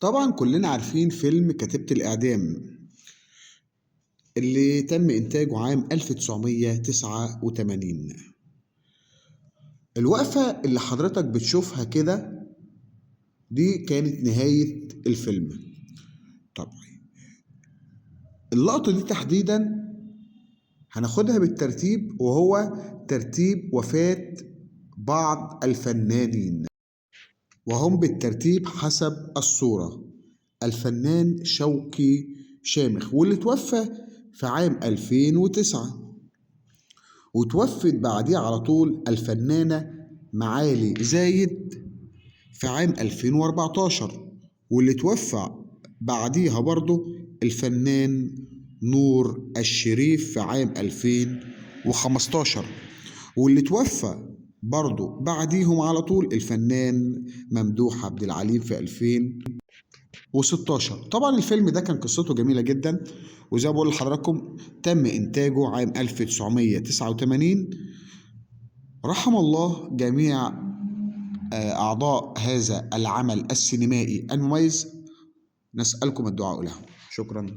طبعا كلنا عارفين فيلم كتيبة الإعدام اللي تم إنتاجه عام 1989. الوقفة اللي حضرتك بتشوفها كده دي كانت نهاية الفيلم. طبعا اللقطة دي تحديدا هناخدها بالترتيب، وهو ترتيب وفاة بعض الفنانين، وهم بالترتيب حسب الصورة. الفنان شوقي شامخ، واللي توفى في عام 2009، وتوفت بعديه على طول الفنانة معالي زايد في عام 2014، واللي توفى بعديها برضه الفنان نور الشريف في عام 2015، واللي توفى برضه بعديهم على طول الفنان ممدوح عبد العليم في 2016. طبعا الفيلم ده كان قصته جميلة جدا، وزي ما بقول لحضراتكم تم إنتاجه عام 1989. رحم الله جميع أعضاء هذا العمل السينمائي المميز. نسألكم الدعاء لهم. شكرا.